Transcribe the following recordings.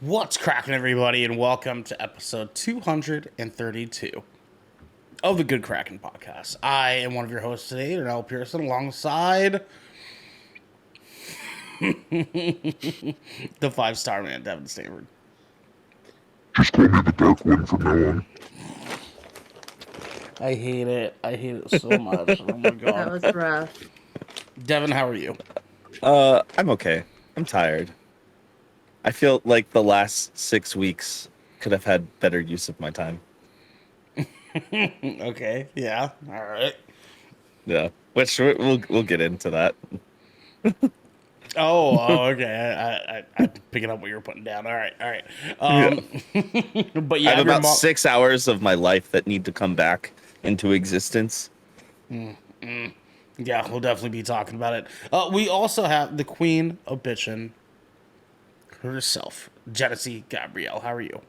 What's cracking, everybody, and welcome to episode 232 of the Good Kraken podcast. I am one of your hosts today, Darnell Pearson, alongside the five-star man, Devin Stanford. Just call me the Dark One from now on. I hate it. I hate it so much. Oh my That god. was rough. Devin, how are you? I'm okay. I'm tired. I feel like the last 6 weeks could have had better use of my time. Okay, yeah, all right. Yeah, which we'll get into that. Okay. I'm picking up what you were putting down. All right. But I yeah, have about 6 hours of my life that need to come back into existence. Yeah, we'll definitely be talking about it. We also have the queen of bitchin' herself, Genesee Gabrielle. How are you?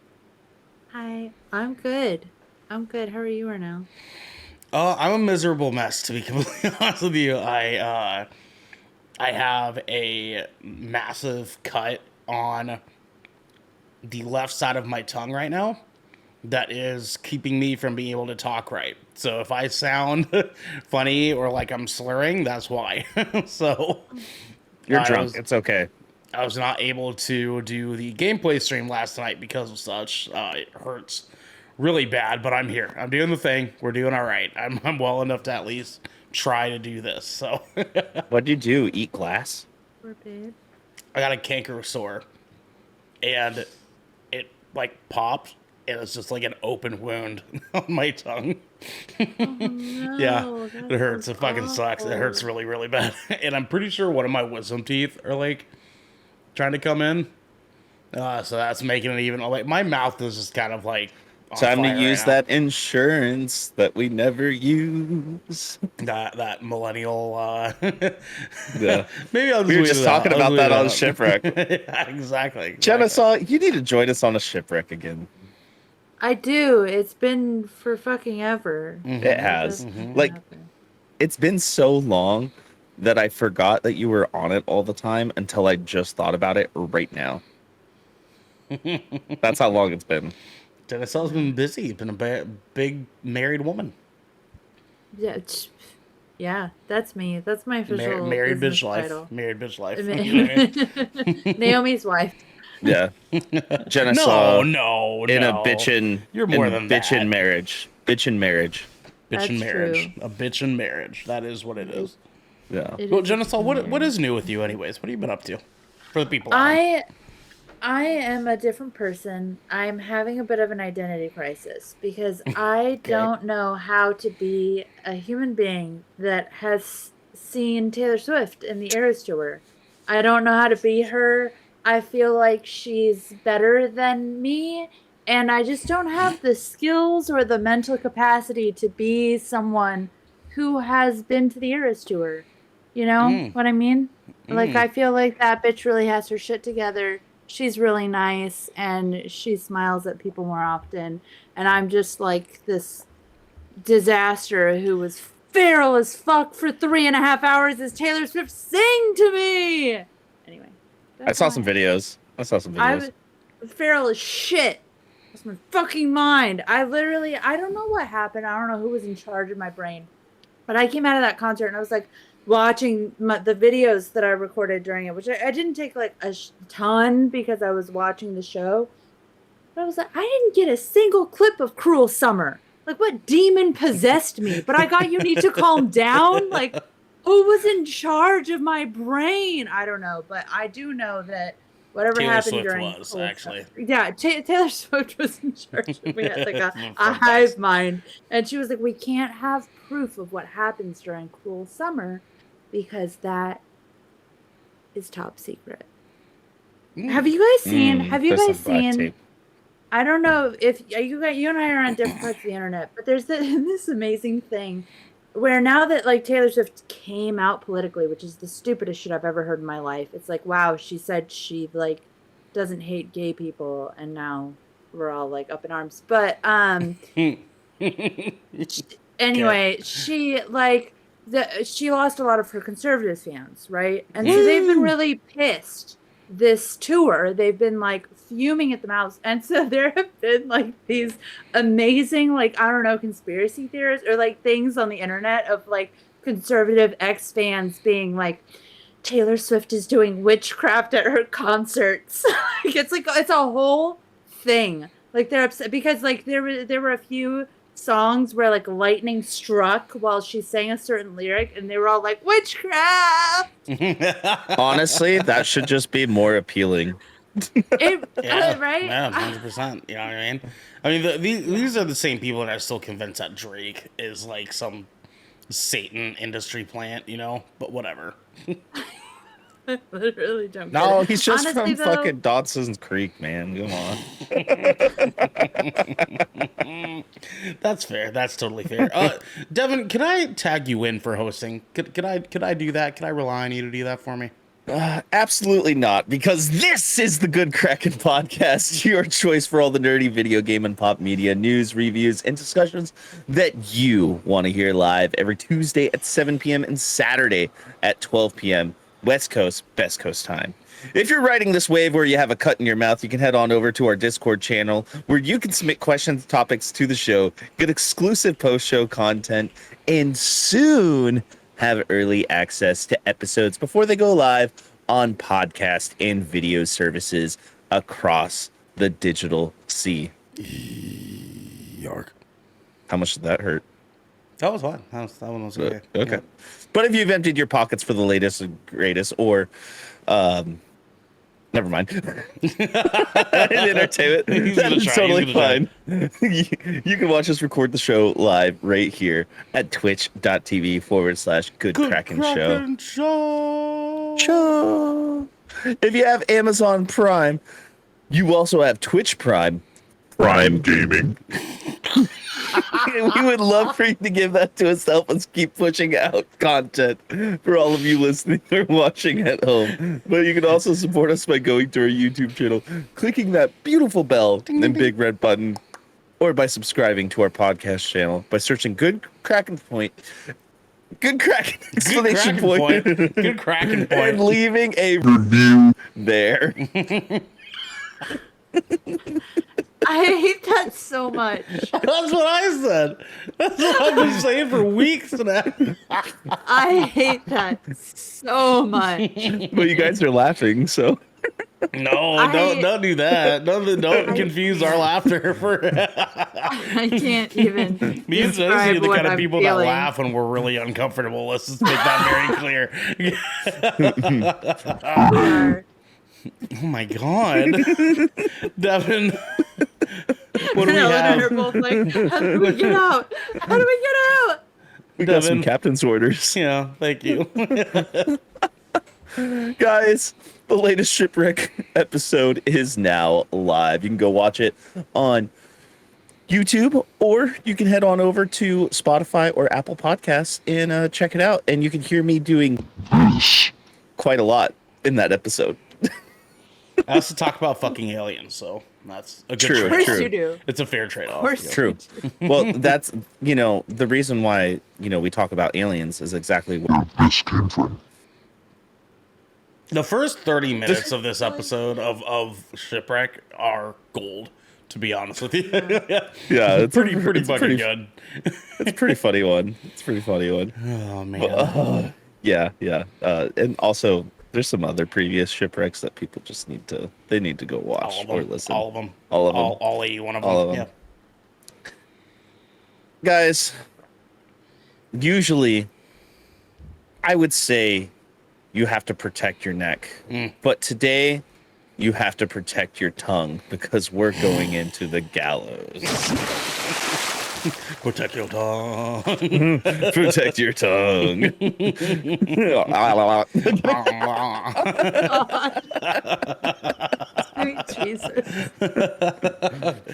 Hi, I'm good. I'm good. How are you right now? I'm a miserable mess, to be completely honest with you. I have a massive cut on the left side of my tongue right now that is keeping me from being able to talk right. So if I sound funny or like I'm slurring, that's why. So You're drunk. It's okay. I was not able to do the gameplay stream last night because of such. It hurts really bad, but I'm here. I'm doing the thing. We're doing all right. I'm well enough to at least try to do this. So What'd you do? Eat glass? Poor babe. I got a canker sore, and it like popped, and it's just like an open wound on my tongue. No, Yeah, that it hurts. sounds It fucking sucks. It hurts awful. really, really bad. And I'm pretty sure one of my wisdom teeth are like trying to come in. So that's making it even like my mouth is just kind of like on Time to fire use right now. that insurance that we never use. That millennial. Yeah. Maybe I'll just We were leave just it talking out. I'll about leave that it on out. Shipwreck. Yeah, exactly. Jenna, you need to join us on a shipwreck again. I do. It's been for fucking ever. It has. Mhm. Like, it's been so long that I forgot that you were on it all the time until I just thought about it right now. That's how long it's been. Deniselle's been busy. Been a big married woman. Yeah, yeah, that's me. That's my official Married business bitch life. title. Married bitch life. You know what I mean? Naomi's wife. Yeah. Jenna No, saw no. in a bitchin' You're more than that. bitchin' marriage. Bitchin' marriage. Bitchin' That's marriage. true. A bitchin' marriage. That is what it is. Yeah. It Well, is Genesee, what weird. is new with you, anyways? What have you been up to? For the people. at home. I am a different person. I'm having a bit of an identity crisis because I don't know how to be a human being that has seen Taylor Swift in the Eras Tour. I don't know how to be her. I feel like she's better than me, and I just don't have the skills or the mental capacity to be someone who has been to the Eras Tour. You know what I mean? Like, I feel like that bitch really has her shit together. She's really nice, and she smiles at people more often. And I'm just like this disaster who was feral as fuck for 3.5 hours as Taylor Swift sang to me. Anyway. I saw some videos. I was feral as shit. That's my fucking mind. I don't know what happened. I don't know who was in charge of my brain. But I came out of that concert and I was like watching the videos that I recorded during it, which I didn't take like a ton because I was watching the show. But I was like, I didn't get a single clip of Cruel Summer. Like, what demon possessed me? But I got You Need to Calm Down. Like, who was in charge of my brain? I don't know. But I do know that whatever Taylor happened Swift during was, Cruel actually. Summer- yeah, Taylor Swift was in charge of me. Like a Fun hive facts. mind. And she was like, we can't have proof of what happens during Cruel Summer because that is top secret. Have you guys seen? Have you there's guys some black seen? tape. I don't know if you and I are on different parts of the internet, but there's this amazing thing where now that like Taylor Swift came out politically, which is the stupidest shit I've ever heard in my life. It's like, wow, she said she like doesn't hate gay people, and now we're all like up in arms. But anyway, she she lost a lot of her conservative fans, right? And so they've been really pissed this tour. They've been like fuming at the mouth, and so there have been like these amazing, like, I don't know, conspiracy theories or like things on the internet of like conservative X fans being like, Taylor Swift is doing witchcraft at her concerts. It's a whole thing. Like they're upset because like there were a few songs where like lightning struck while she sang a certain lyric, and they were all like witchcraft. Honestly, that should just be more appealing. Yeah, Right? yeah, 100%. You know what I mean? I mean, these are the same people that are still convinced that Drake is like some Satan industry plant, you know? But whatever. I literally don't. No, get it. he's just Honestly, from though, fucking Dodson's Creek, man. Come on. That's fair. That's totally fair. Devin, can I tag you in for hosting? Could I do that? Can I rely on you to do that for me? Absolutely not, because this is the Good Kraken podcast, your choice for all the nerdy video game and pop media news, reviews, and discussions that you want to hear live every Tuesday at 7 p.m. and Saturday at 12 p.m. West Coast, Best Coast time. If you're riding this wave where you have a cut in your mouth, you can head on over to our Discord channel where you can submit questions, topics to the show, get exclusive post-show content, and soon have early access to episodes before they go live on podcast and video services across the digital sea. Yark. How much did that hurt? That was fine. That one was okay. Okay. Yeah. But if you've emptied your pockets for the latest and greatest, or never mind. Entertainment. That is totally fine. You can watch us record the show live right here at twitch.tv/Good Kraken Show. If you have Amazon Prime, you also have Twitch Prime. Prime Gaming. We would love for you to give that to us to help us keep pushing out content for all of you listening or watching at home. But you can also support us by going to our YouTube channel, clicking that beautiful bell and big red button, or by subscribing to our podcast channel by searching Good Kraken Point. Good Kraken exclamation point. Good Kraken point. And leaving a review there. I hate that so much. That's what I said. That's what I've been saying for weeks now. I hate that so much. Well, you guys are laughing, so. No, don't do that. Don't confuse our laughter for. I can't even. These are describe the what kind of I'm people feeling. that laugh when we're really uncomfortable. Let's just make that very clear. Oh my god, Devin. What do we have? They're both like, how do we get out? How do we get out? We got some Devin. captain's orders. Yeah, thank you. Guys, the latest Shipwreck episode is now live. You can go watch it on YouTube, or you can head on over to Spotify or Apple Podcasts and check it out. And you can hear me doing quite a lot in that episode. I also talk about fucking aliens, so that's a good True, Of course true. you do. It's a fair trade-off. Of course. Yeah. True. Well, that's, the reason why, we talk about aliens is exactly Where this came from. The first 30 minutes of this episode of Shipwreck are gold, to be honest with you. Yeah, it's pretty it's fucking good. It's a pretty funny one. Oh, man. Yeah. And also, there's some other previous shipwrecks that people just need to go watch All of or them. listen. All of them. All of them. All 81 of them. All of them. Yeah. Guys, usually I would say you have to protect your neck. But today you have to protect your tongue because we're going into the gallows. Protect your tongue. Protect your tongue. Sweet Jesus.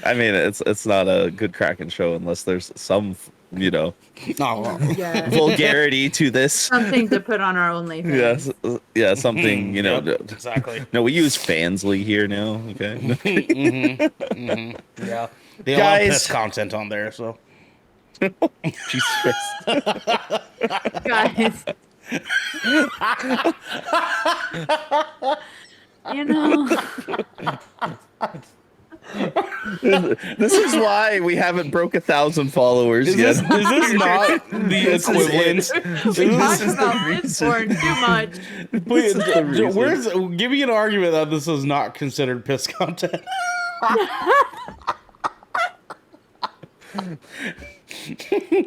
I mean, it's not a good Kraken show unless there's some, Oh, Yeah. vulgarity to this. Something to put on our OnlyFans. Yeah, something, yep, exactly. No, we use Fansly here now, okay? Yeah. They allow Guys. piss content on there, so. Jesus Christ. Guys. You know, This is why we haven't broke 1,000 followers Is yet. this not the This is equivalent? we This talk is the about this reason. porn too much. Please, is the reason. give me an argument that this is not considered piss content.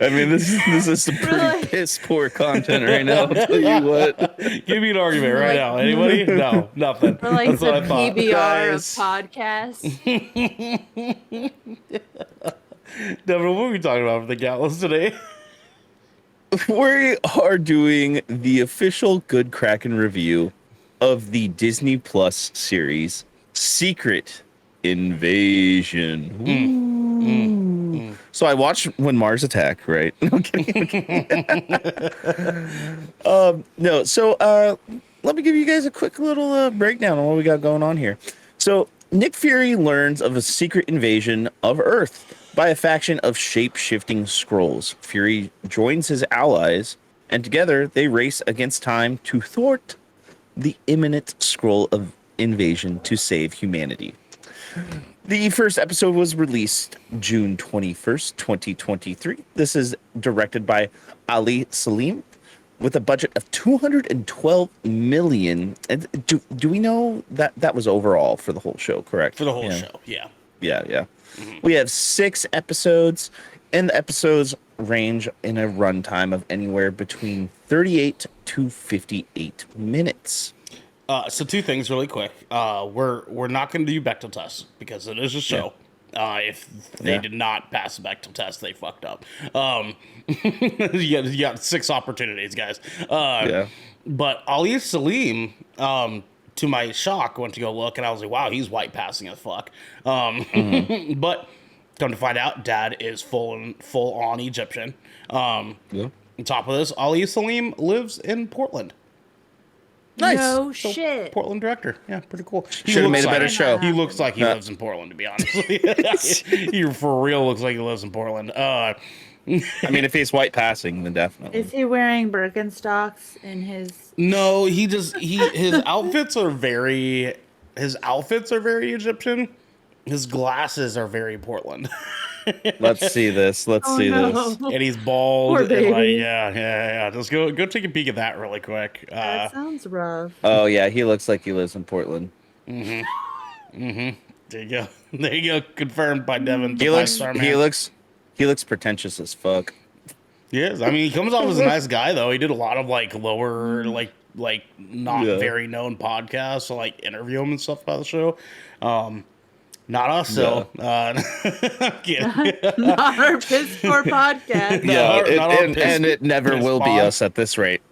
I mean, this is some pretty Really? piss poor content right now. I'll tell you what. Give me an argument right now. Anybody? No, nothing. We're like That's the what I thought. PBR of Guys. podcasts. Devin, what are we talking about for the galas today? We are doing the official Good Kraken review of the Disney Plus series Secret Invasion. So I watched When Mars Attack, right? No, I'm kidding. No, so let me give you guys a quick little breakdown on what we got going on here. So Nick Fury learns of a secret invasion of Earth by a faction of shape-shifting Skrulls. Fury joins his allies, and together they race against time to thwart the imminent Skrull of invasion to save humanity. The first episode was released June 21st, 2023. This is directed by Ali Salim with a budget of 212 million. And do we know that that was overall for the whole show, correct? For the whole Yeah. show, yeah. Yeah. We have 6 episodes, and the episodes range in a runtime of anywhere between 38 to 58 minutes. So 2 things really quick. We're not going to do Bechdel tests because it is a show. If they did not pass the Bechdel test, they fucked up. You got 6 opportunities, guys. But Ali Salim, to my shock, went to go look, and I was like, wow, he's white passing as fuck. But come to find out, dad is full on Egyptian. On top of this, Ali Salim lives in Portland. Nice. No So, shit. Portland director. Yeah, pretty cool. Should have made a better like, show. He looks like he lives in Portland, to be honest. He for real looks like he lives in Portland. I mean, if he's white passing, then definitely. Is he wearing Birkenstocks in his? No, his outfits are very Egyptian. His glasses are very Portland. Let's see this. Let's see this. And he's bald. Poor And like, baby. yeah. Just go take a peek at that really quick. That sounds rough. Oh yeah, he looks like he lives in Portland. There you go. There you go. Confirmed by Devin. He looks pretentious as fuck. He is. I mean, he comes off as a nice guy, though. He did a lot of like lower, like not very known podcasts, so like interview him and stuff about the show. Not us, so. I'm kidding. Not our piss poor podcast. Yeah, not all and piss- it never piss will be pod. us at this rate.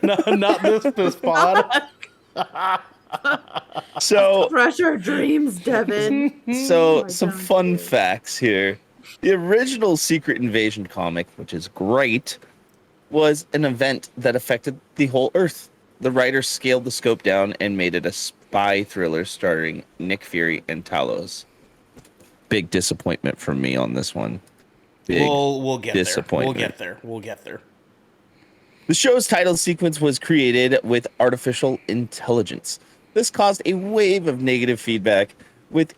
No, not this piss pod. So, Crush our dreams, Devin. so I some don't fun care. facts here. The original Secret Invasion comic, which is great, was an event that affected the whole Earth. The writers scaled the scope down and made it a spy thriller starring Nick Fury and Talos. Big disappointment from me on this one. Big We'll get there. disappointment. We'll get there. The show's title sequence was created with artificial intelligence. This caused a wave of negative feedback, with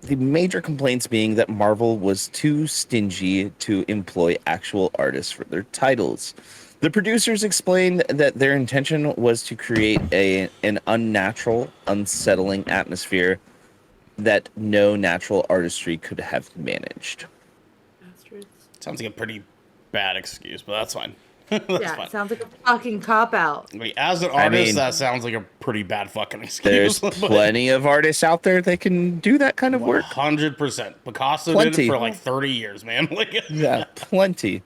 the major complaints being that Marvel was too stingy to employ actual artists for their titles. The producers explained that their intention was to create an unnatural, unsettling atmosphere that no natural artistry could have managed. Bastards. Sounds like a pretty bad excuse, but that's fine. That's Yeah, fine. it sounds like a fucking cop out. I mean, as an artist, mean, that sounds like a pretty bad fucking excuse. There's plenty of artists out there that can do that kind of work. 100%. Picasso did Plenty. it for like 30 years, man. Like, Yeah, plenty.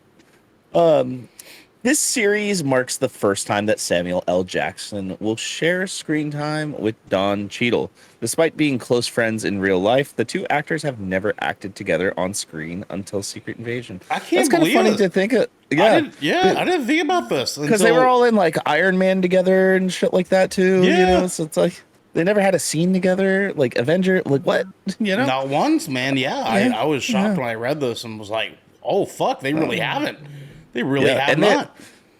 This series marks the first time that Samuel L. Jackson will share screen time with Don Cheadle. Despite being close friends in real life, the two actors have never acted together on screen until Secret Invasion. I can't That's kind of believe funny it. to think of. I didn't think about this Because they were all in like Iron Man together and shit like that too. You Yeah. know, so it's like they never had a scene together. Like Avenger, like what? You know? Not once, man. Yeah, Yeah. I was shocked when I read this and was like, "Oh fuck, they really haven't. They really have and not."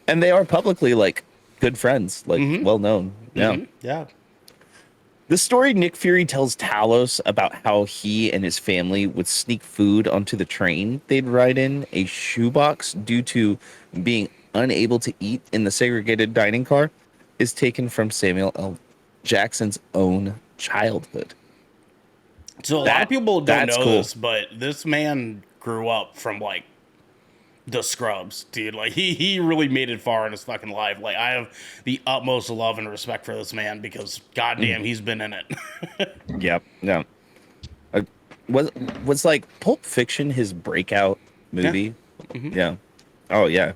and they are publicly like good friends, like well known. Yeah. Yeah. The story Nick Fury tells Talos about how he and his family would sneak food onto the train they'd ride in a shoebox due to being unable to eat in the segregated dining car is taken from Samuel L. Jackson's own childhood. So a lot of people don't that's know cool. this, but this man grew up from like the scrubs, dude. Like he really made it far in his fucking life. Like I have the utmost love and respect for this man because goddamn, he's been in it. Yep. Yeah. Uh, was like Pulp Fiction his breakout movie? Yeah. Oh yeah.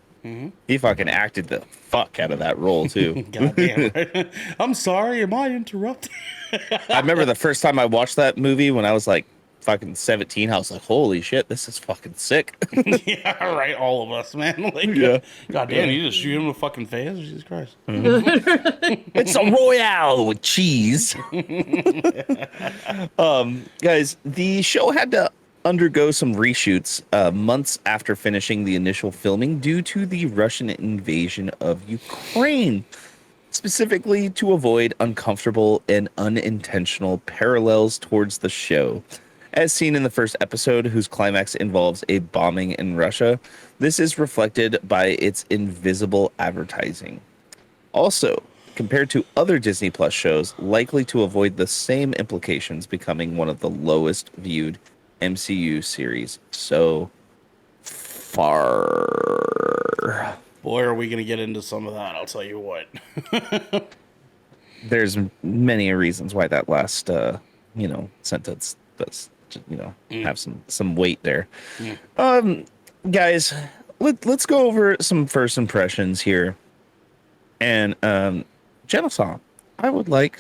He fucking acted the fuck out of that role too. Goddamn. Right? I'm sorry. Am I interrupting? I remember the first time I watched that movie when I was like fucking 17. I was like, holy shit, this is fucking sick. Yeah, right. All of us, man. Like, Yeah. goddamn, you just shoot him in the fucking face. Jesus Christ. It's a Royale with cheese. Guys, the show had to undergo some reshoots months after finishing the initial filming due to the Russian invasion of Ukraine, specifically to avoid uncomfortable and unintentional parallels towards the show. As seen in the first episode, whose climax involves a bombing in Russia, this is reflected by its invisible advertising. Also, compared to other Disney Plus shows, likely to avoid the same implications, becoming one of the lowest viewed MCU series so far. Boy, are we going to get into some of that. I'll tell you what. There's many reasons why that last, sentence does, have some weight there. Guys, let's go over some first impressions here. And, Genocide, I would like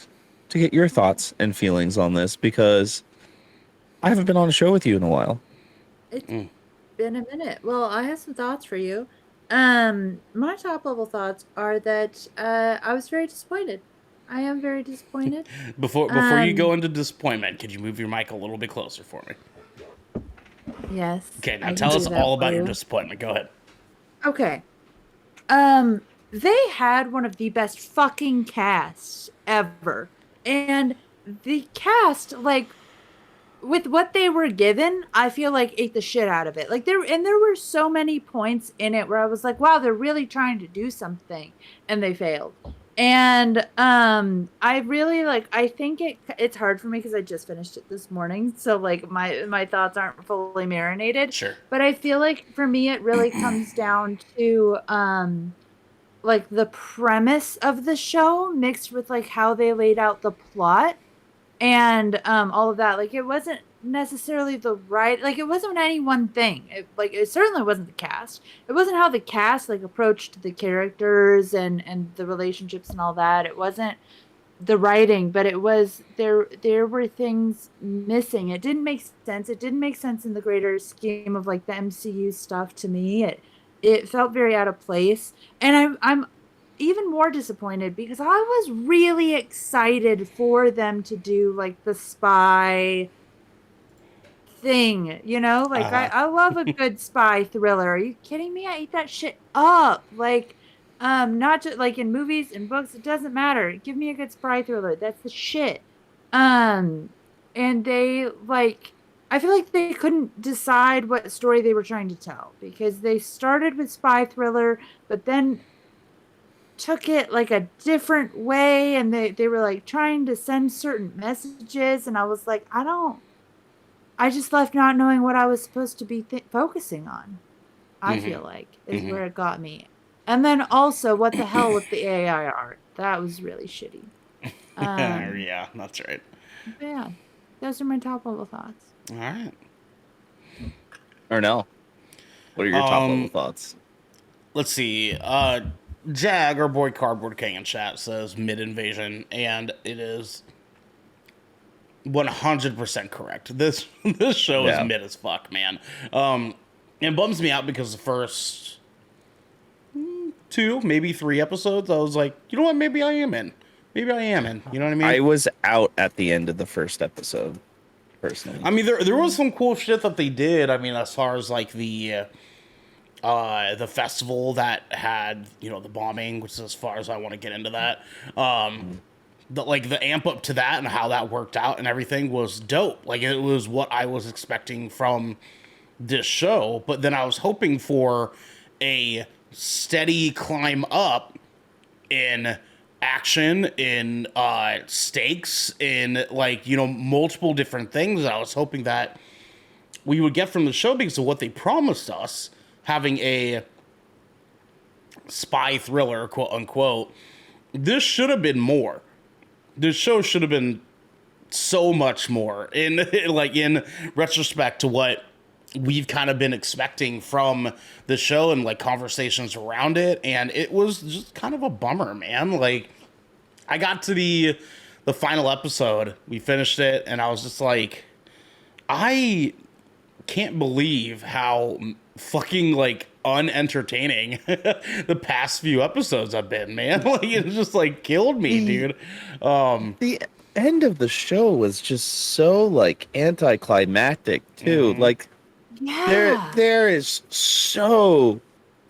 to get your thoughts and feelings on this because I haven't been on a show with you in a while. It's been a minute. Well, I have some thoughts for you. My top level thoughts are that I was very disappointed. I am very disappointed. Before you go into disappointment, could you move your mic a little bit closer for me? Yes. Okay, now I tell can us do that all for about your you. disappointment. Go ahead. Okay. They had one of the best fucking casts ever. And the cast, like, with what they were given, I feel like ate the shit out of it. Like there were so many points in it where I was like, wow, they're really trying to do something, and they failed. And I really I think it's hard for me because I just finished it this morning, so like my thoughts aren't fully marinated. Sure. But I feel like for me it really comes down to like the premise of the show mixed with like how they laid out the plot and all of that. Like it wasn't necessarily the right, like it wasn't any one thing. It certainly wasn't the cast. It wasn't how the cast like approached the characters and the relationships and all that. It wasn't the writing, but it was there were things missing. It didn't make sense. It didn't make sense in the greater scheme of like the MCU stuff to me. It felt very out of place, and I'm even more disappointed because I was really excited for them to do like the spy thing, like I love a good spy thriller. Are you kidding me? I eat that shit up. Like not just like in movies and books, it doesn't matter. Give me a good spy thriller. That's the shit. And they I feel like they couldn't decide what story they were trying to tell because they started with spy thriller but then took it like a different way, and they were like trying to send certain messages, and I was like, I just left not knowing what I was supposed to be focusing on. I feel like is where it got me. And then also, what the hell with the AI art? That was really shitty. Yeah, that's right. Yeah, those are my top level thoughts. All right. Ernell, what are your top level thoughts? Let's see. Jag, our boy Cardboard King in chat, says mid-invasion, and it is 100% correct. This show is mid as fuck, man. It bums me out because the first 2, maybe 3 episodes, I was like, you know what, maybe I am in. You know what I mean? I was out at the end of the first episode, personally. I mean, there was some cool shit that they did. I mean, as far as like the festival that had, the bombing, which is as far as I want to get into that. the amp up to that and how that worked out and everything was dope. Like, it was what I was expecting from this show, but then I was hoping for a steady climb up in action, in stakes, in, like, you know, multiple different things. I was hoping that we would get from the show because of what they promised us, having a spy thriller, quote unquote. This should have been more. This show should have been so much more in like in retrospect to what we've kind of been expecting from the show and like conversations around it, and it was just kind of a bummer, man. Like, I got to the final episode, we finished it, and I was just like, I can't believe how fucking like unentertaining the past few episodes have been, man. Like, it just like killed me, dude. The end of the show was just so like anticlimactic too. Like, Yeah. there is so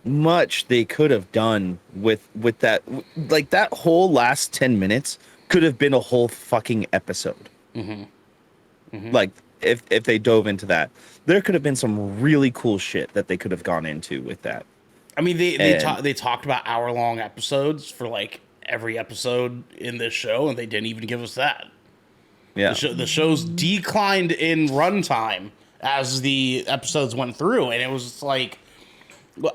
much they could have done with that. Like, that whole last 10 minutes could have been a whole fucking episode. Like, if they dove into that, there could have been some really cool shit that they could have gone into with that. I mean, they talked about hour-long episodes for like every episode in this show, and they didn't even give us that. Yeah. The show's declined in runtime as the episodes went through, and it was just like,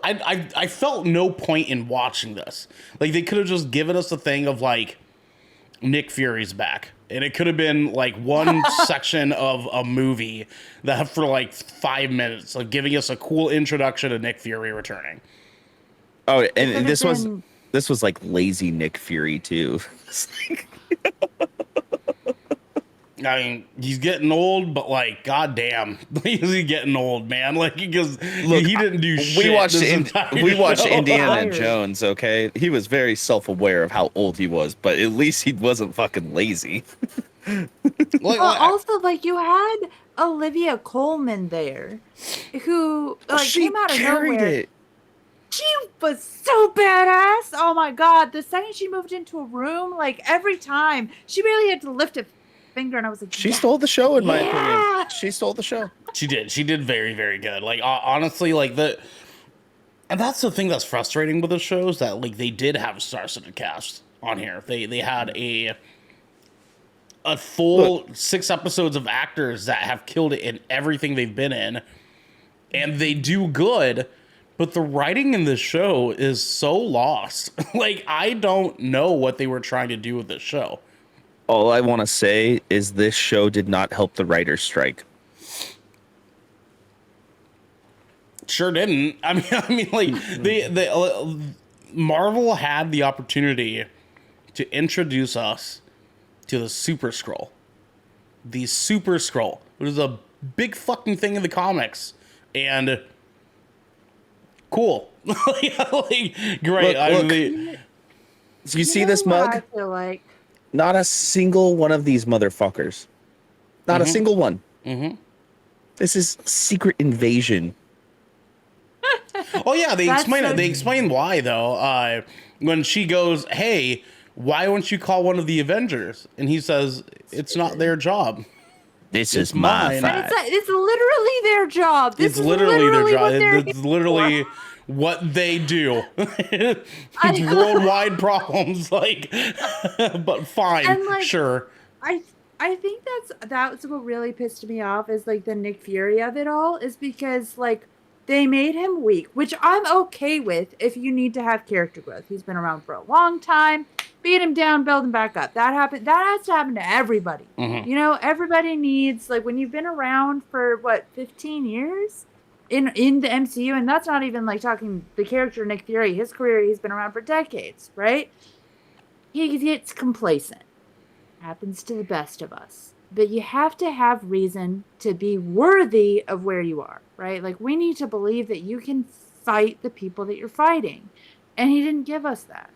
I felt no point in watching this. Like, they could have just given us a thing of like, Nick Fury's back, and it could have been like one section of a movie that for like 5 minutes, like giving us a cool introduction to Nick Fury returning. Oh, and this was like lazy Nick Fury too. It's like, I mean, he's getting old, but like, goddamn, he's getting old, man. Like, because he didn't do shit. we watched show. Indiana Tired. Jones. Okay, he was very self-aware of how old he was, but at least he wasn't fucking lazy. Like, Also, like, you had Olivia Colman there, who like She came out of carried nowhere. it. She was so badass. Oh my god! The second she moved into a room, like every time, she barely had to lift a finger, and I was like, She yes. stole the show, in my Yeah. opinion. She stole the show. she did very, very good. Like, honestly, like and that's the thing that's frustrating with the show is that like they did have a star-studded cast on here. They had a full 6 episodes of actors that have killed it in everything they've been in, and they do good. But the writing in this show is so lost. Like, I don't know what they were trying to do with this show. All I want to say is this show did not help the writer's strike. Sure didn't. I mean, like Marvel had the opportunity to introduce us to the Super Skrull. The Super Skrull. It was a big fucking thing in the comics, and cool. Like, great. Look. mean, Do you see this know what mug? I feel like Not a single one of these motherfuckers. Not a single one. This is Secret Invasion. oh yeah, they That's explain so it. They explain why though. When she goes, "Hey, why don't you call one of the Avengers?" and he says, "It's not their job." This It's is my mine. fight. it's literally their job. This It's is literally their what job. they're It's here literally for. what they do. It's I- worldwide problems, like, but fine, And, like, sure. I think that's what really pissed me off is like the Nick Fury of it all is because like they made him weak, which I'm okay with if you need to have character growth. He's been around for a long time. Beat him down, build him back up. That has to happen to everybody. You know, everybody needs, like, when you've been around for what, 15 years in the MCU, and that's not even like talking the character Nick Fury, his career, he's been around for decades, right? He gets complacent. Happens to the best of us. But you have to have reason to be worthy of where you are, right? Like, we need to believe that you can fight the people that you're fighting. And he didn't give us that.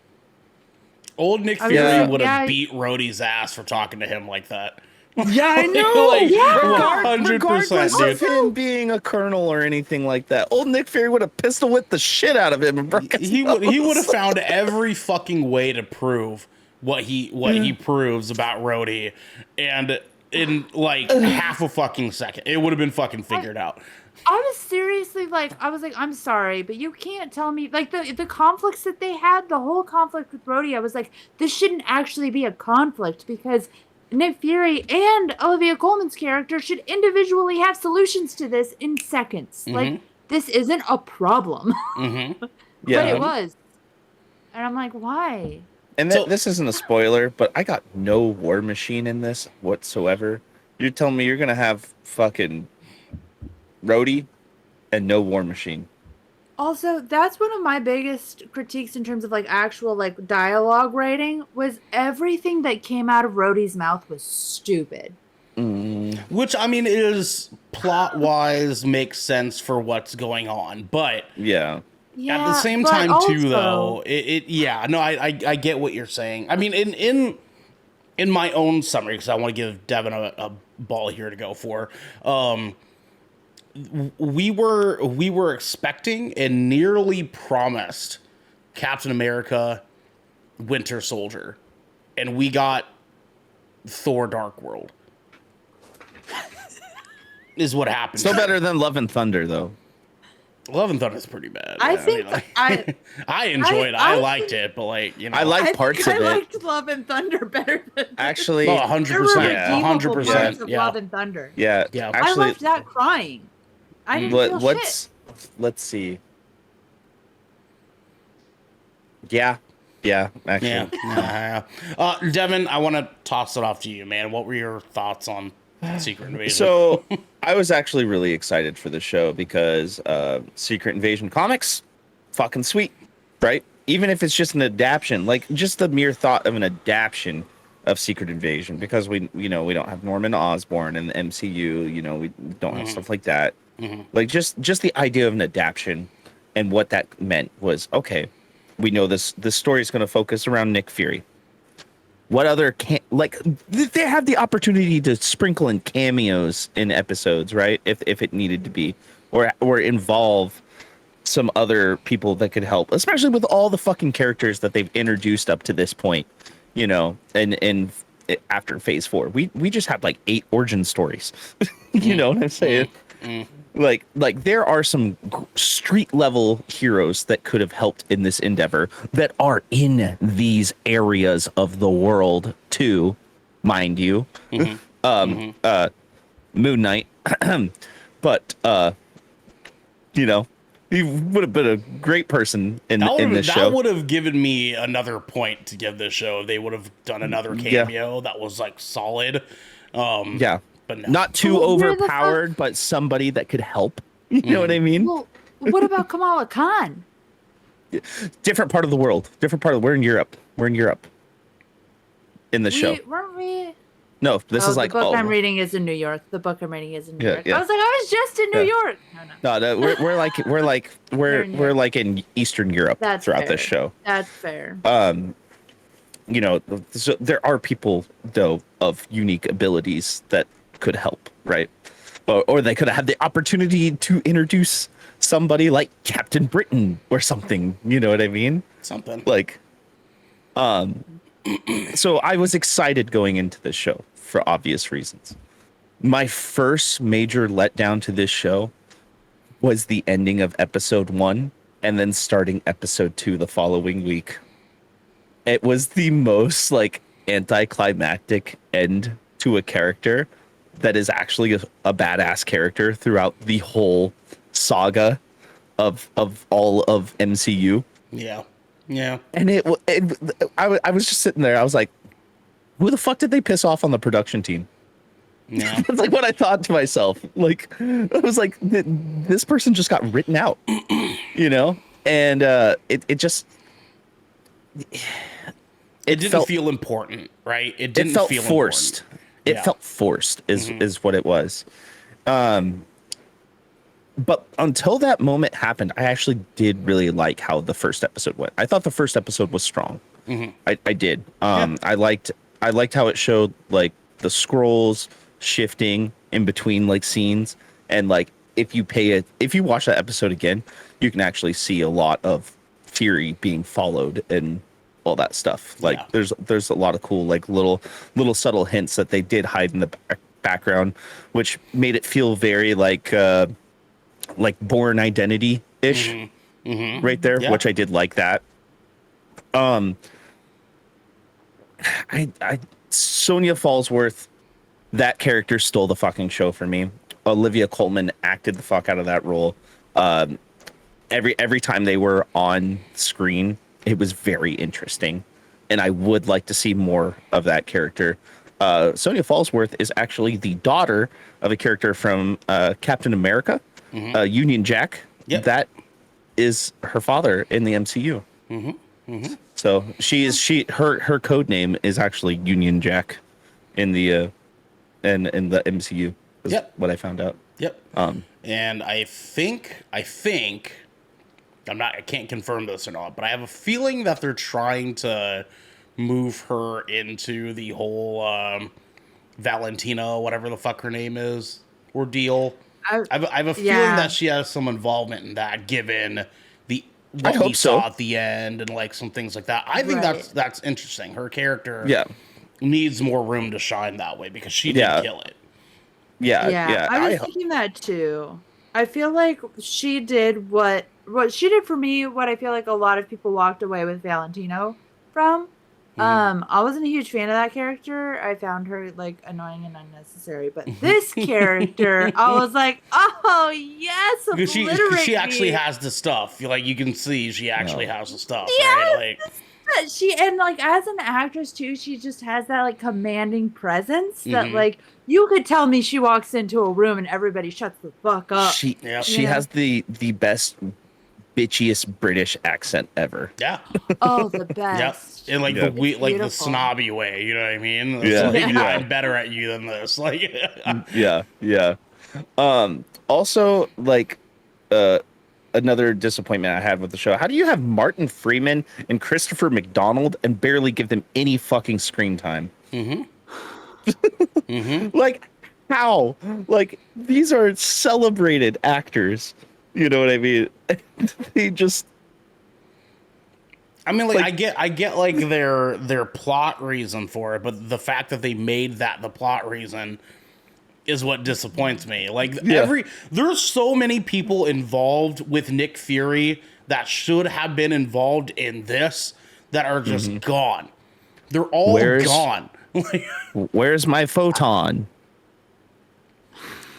Old Nick I Fury mean, would have yeah. beat Rhodey's ass for talking to him like that. Yeah, I know. Like, Yeah. 100%, Regardless dude. of him being a colonel or anything like that, old Nick Fury would have pistol whipped the shit out of him and broke his He would have nose. found every fucking way to prove what he proves about Rhodey, and in like half a fucking second, it would have been fucking figured out. I was seriously like, I'm sorry, but you can't tell me, like, the conflicts that they had, the whole conflict with Brody, I was like, this shouldn't actually be a conflict, because Nick Fury and Olivia Colman's character should individually have solutions to this in seconds. Mm-hmm. Like, this isn't a problem. Mm-hmm. Yeah. But it was. And I'm like, why? And this isn't a spoiler, but I got no War Machine in this whatsoever. You're telling me you're gonna have fucking Rhodey and no War Machine? Also, that's one of my biggest critiques in terms of like actual like dialogue writing, was everything that came out of Rhodey's mouth was stupid. Which, I mean, is plot wise makes sense for what's going on, but Yeah. Yeah, at the same but time also, too, though, I get what you're saying. I mean, in my own summary, because I want to give Devin a ball here to go for. We were expecting and nearly promised Captain America, Winter Soldier, and we got Thor: Dark World. Is what happened. Still better than Love and Thunder, though. Love and Thunder is pretty bad. I Yeah, think mean, like, I enjoyed it. I liked it, but like, you know, I like I parts think of I it. liked Love and Thunder better than Actually, no, There 100%, were Yeah. redeemable 100%, parts of yeah. Love and Thunder. yeah. Yeah. I Actually, left that crying. I didn't feel shit. let's see. Yeah. Actually. Yeah. Devin, I want to toss it off to you, man. What were your thoughts on Secret Invasion? So I was actually really excited for the show because Secret Invasion comics, fucking sweet, right? Even if it's just an adaptation, like just the mere thought of an adaptation of Secret Invasion, because we don't have Norman Osborn in the MCU, we don't have stuff like that. Like just the idea of an adaptation and what that meant was, okay, we know this story is going to focus around Nick Fury. What other they have the opportunity to sprinkle in cameos in episodes, right? If it needed to be, or involve some other people that could help, especially with all the fucking characters that they've introduced up to this point, and after Phase 4, we just had like 8 origin stories. You know what I'm saying? Like there are some street level heroes that could have helped in this endeavor that are in these areas of the world too, mind you. Moon Knight, but he would have been a great person in this show. That would have given me another point to give this show. They would have done another cameo that was like solid. Yeah. But no. Not too Well, where the fuck- overpowered, but somebody that could help. You know what I mean? Well, what about Kamala Khan? Different part of the world. We're in Europe. In the show. Weren't we? No, this is like the book I'm reading is in New York. The book I'm reading is in New York. yeah. I was like, I was just in New Yeah. York. No. No, we're like in Eastern Europe That's throughout fair. this show. That's fair. So there are people though of unique abilities that could help, right? Or they could have had the opportunity to introduce somebody like Captain Britain or something. You know what I mean? Something. Like, so I was excited going into this show for obvious reasons. My first major letdown to this show was the ending of episode 1 and then starting episode 2 the following week. It was the most like anticlimactic end to a character that is actually a badass character throughout the whole saga of all of MCU. Yeah. And I was just sitting there. I was like, who the fuck did they piss off on the production team? Yeah. That's like what I thought to myself. Like, I was like, this person just got written out, and it just. It didn't feel important, right? It didn't felt feel forced. important. It Yeah. felt forced is what it was. But until that moment happened, I actually did really like how the first episode went. I thought the first episode was strong. I did. I liked how it showed like the scrolls shifting in between like scenes, and like if you watch that episode again, you can actually see a lot of Fury being followed and all that stuff. Like there's a lot of cool like little subtle hints that they did hide in the background, which made it feel very like Born Identity ish right there, which I did like that. I Sonia Fallsworth, that character stole the fucking show for me. Olivia Colman acted the fuck out of that role. Every time they were on screen, it was very interesting, and I would like to see more of that character. Sonia Fallsworth is actually the daughter of a character from Captain America, Union Jack. Yep. That is her father in the MCU. So her code name is actually Union Jack in the MCU. Is what I found out. Yep. And I think I can't confirm this or not, but I have a feeling that they're trying to move her into the whole Valentina, whatever the fuck her name is, ordeal. I have a feeling that she has some involvement in that, given what we saw at the end and like some things like that. I think that's interesting. Her character needs more room to shine that way because she did kill it. Yeah. I was thinking that too. I feel like she did what she did for me, what I feel like a lot of people walked away with Valentino from. I wasn't a huge fan of that character. I found her like annoying and unnecessary. But this character, I was like, oh yes, because she actually has the stuff. Like you can see, she actually has the stuff. Yeah, right? Like she and like as an actress too, she just has that like commanding presence that like you could tell me she walks into a room and everybody shuts the fuck up. She has the best bitchiest British accent ever. Yeah. Oh, the best. In like the snobby way, you know what I mean? It's I'm better at you than this. Like yeah. Also, like another disappointment I had with the show. How do you have Martin Freeman and Christopher McDonald and barely give them any fucking screen time? Like how? Like these are celebrated actors. You know what I mean? They just. I mean, like I get like their plot reason for it, but the fact that they made that the plot reason is what disappoints me. Like there's so many people involved with Nick Fury that should have been involved in this that are just gone. They're all gone. Where's my photon?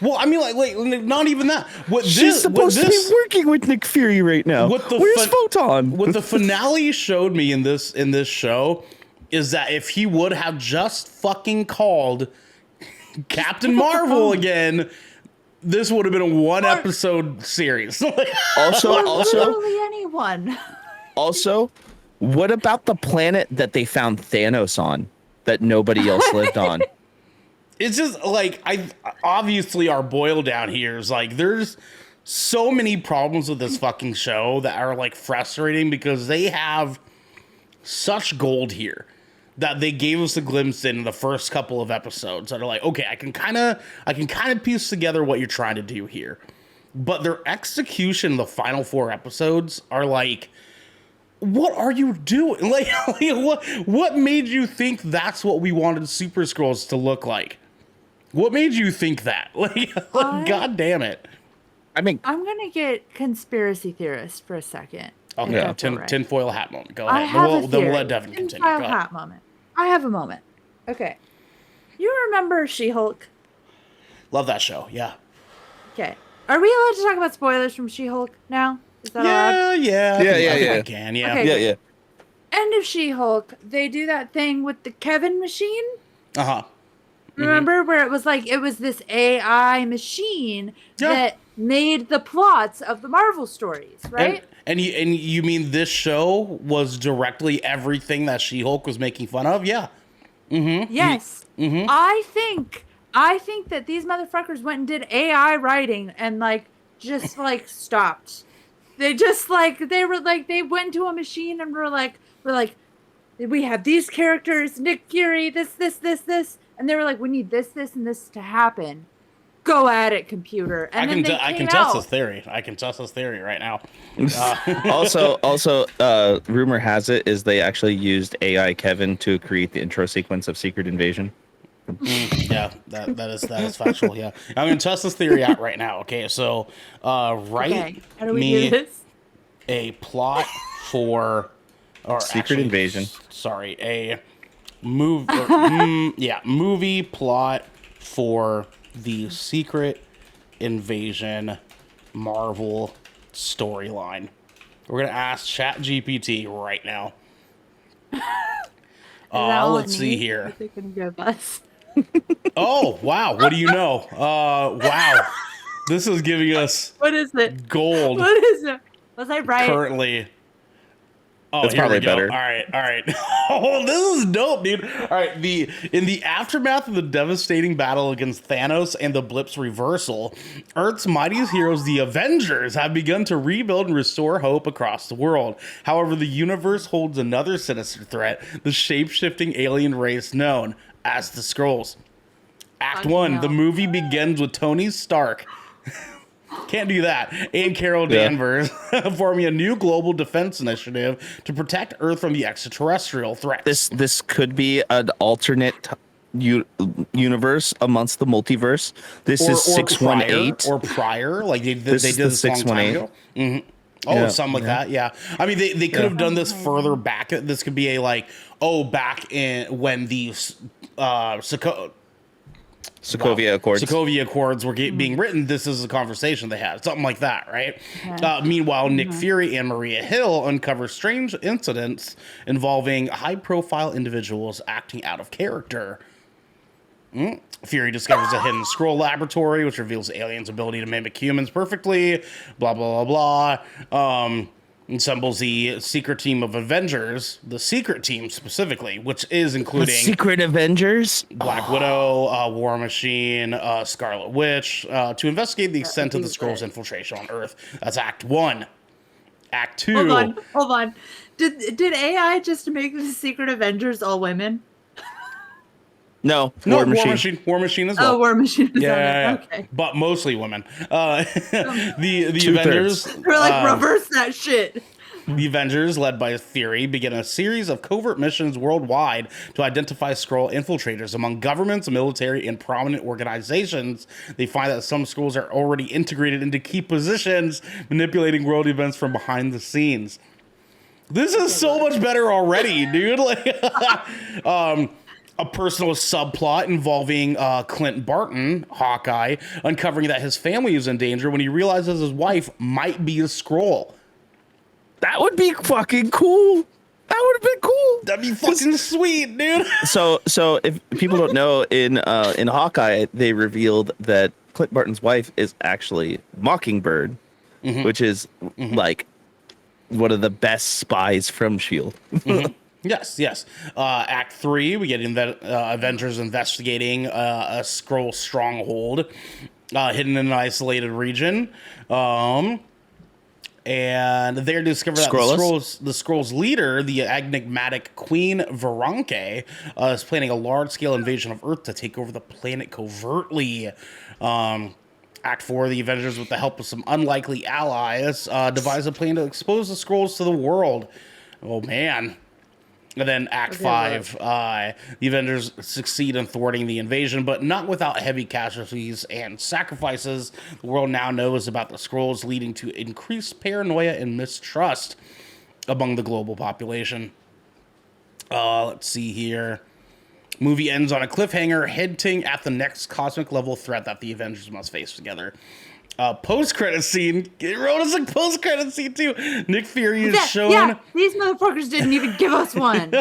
Well, I mean, like not even that. She's supposed to be working with Nick Fury right now. Where's Photon? What the finale showed me in this show is that if he would have just fucking called Captain Marvel again, this would have been a one episode series. also, literally anyone. Also, what about the planet that they found Thanos on that nobody else lived on? It's just like obviously our boil down here is like there's so many problems with this fucking show that are like frustrating because they have such gold here that they gave us a glimpse in the first couple of episodes that are like, okay, I can kind of piece together what you're trying to do here. But their execution in the final 4 episodes are like, what are you doing? Like what made you think that's what we wanted Super Skrulls to look like? What made you think that? Like God damn it. I mean, I'm going to get conspiracy theorist for a second. Okay, tinfoil hat moment. Go ahead. Then we'll let Devin continue. Tinfoil hat moment. I have a moment. Okay. You remember She-Hulk? Love that show, yeah. Okay. Are we allowed to talk about spoilers from She-Hulk now? Is that allowed? Yeah. I can, yeah. Okay, yeah. End of She-Hulk, they do that thing with the Kevin machine. Uh-huh. Remember where it was this AI machine that made the plots of the Marvel stories, right? And you mean this show was directly everything that She-Hulk was making fun of? Yeah. Yes. I think that these motherfuckers went and did AI writing and just stopped. They just they went to a machine and we're like, we have these characters, Nick Fury, this. And they were like, we need this, and this to happen. Go at it, computer. And then I can test this theory. I can test this theory right now. Also, rumor has it is they actually used AI Kevin to create the intro sequence of Secret Invasion. Yeah, that is factual. Yeah, I'm gonna test this theory out right now. Okay, so write Okay, how do we me do this? a plot for or Secret Invasion. Sorry, a movie plot for the Secret Invasion Marvel storyline. We're gonna ask ChatGPT right now. Is that all it Let's see needs? here. What they can give us? Oh wow, what do you know? Wow, this is giving us What is it? gold What is it? Was I right? currently. Oh, That's here probably we go. better. All right. Oh, this is dope, dude. All right, in the aftermath of the devastating battle against Thanos and the Blip's reversal, Earth's mightiest heroes, the Avengers, have begun to rebuild and restore hope across the world. However, the universe holds another sinister threat: the shape-shifting alien race known as the Skrulls. Act Fucking 1, hell. the movie begins with Tony Stark. Can't do that. And Carol Yeah. Danvers forming a new global defense initiative to protect Earth from the extraterrestrial threats. This could be an alternate universe amongst the multiverse. This is 618. Or prior, like they This did is the this a long time 618. ago. Oh, Yeah, something like that. Yeah. I mean, they could have done this further back. This could be a back in when the Sokovia Accords. Sokovia Accords were being written. This is a conversation they had, something like that, right? Meanwhile, Nick Fury and Maria Hill uncover strange incidents involving high-profile individuals acting out of character. Fury discovers a hidden scroll laboratory, which reveals the aliens' ability to mimic humans perfectly. Blah blah blah blah. Assembles the secret team of Avengers, the secret team specifically, which is The including Secret Avengers. Black Widow, War Machine, Scarlet Witch, to investigate the extent of the Skrulls' infiltration on Earth. That's Act 1. Act 2. Hold on. Did AI just make the Secret Avengers all women? No, No, War Machine. War Machine as well. Oh, War Machine is on Yeah, it. Okay. but mostly women. The Two-thirds. Avengers, They're like, reverse that shit. the Avengers, led by Fury, begin a series of covert missions worldwide to identify Skrull infiltrators among governments, military, and prominent organizations. They find that some Skrulls are already integrated into key positions, manipulating world events from behind the scenes. This is so much better already, dude. A personal subplot involving Clint Barton, Hawkeye, uncovering that his family is in danger when he realizes his wife might be a Skrull. That would be fucking cool. That would have been cool. That'd be fucking sweet, dude. So if people don't know, in Hawkeye, they revealed that Clint Barton's wife is actually Mockingbird, which is like one of the best spies from S.H.I.E.L.D. Yes. Act 3, we get Avengers investigating a Skrull stronghold hidden in an isolated region. And they discover that the Skrulls' leader, the enigmatic Queen Veranke, is planning a large-scale invasion of Earth to take over the planet covertly. Act 4, the Avengers, with the help of some unlikely allies, devise a plan to expose the Skrulls to the world. Oh, man. And then Act 5, the Avengers succeed in thwarting the invasion, but not without heavy casualties and sacrifices. The world now knows about the Skrulls, leading to increased paranoia and mistrust among the global population. Let's see here. Movie ends on a cliffhanger, hinting at the next cosmic level threat that the Avengers must face together. Post-credit scene. It wrote us a post-credit scene too. Nick Fury is shown. Yeah, these motherfuckers didn't even give us one.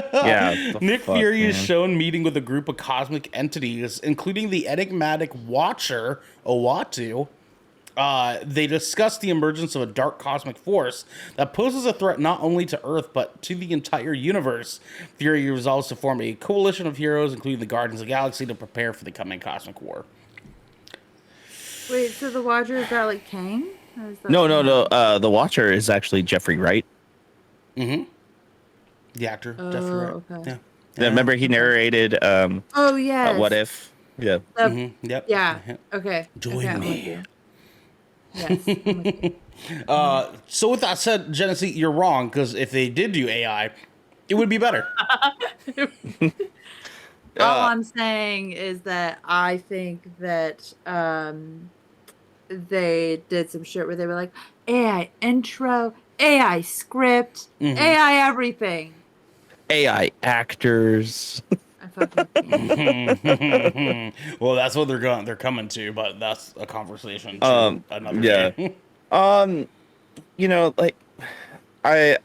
Nick Fury is shown meeting with a group of cosmic entities, including the enigmatic Watcher, Owatu. They discuss the emergence of a dark cosmic force that poses a threat not only to Earth, but to the entire universe. Fury resolves to form a coalition of heroes, including the Guardians of the Galaxy, to prepare for the coming cosmic war. Wait, so the Watcher, is that like Kang? Or is that No. The Watcher is actually Jeffrey Wright. The actor, Jeffrey Wright. okay. Yeah. Remember he narrated Oh, yeah. What If? Yeah. Yep. Yeah. Okay. Join okay, I'm me. with you. Yes. I'm with you. So with that said, Genesee, you're wrong, because if they did do AI, it would be better. All I'm saying is that I think that they did some shit where they were like AI intro, AI script, AI everything. AI actors. I fucking Well, that's what they're coming to, but that's a conversation to another Yeah. day. You know, like I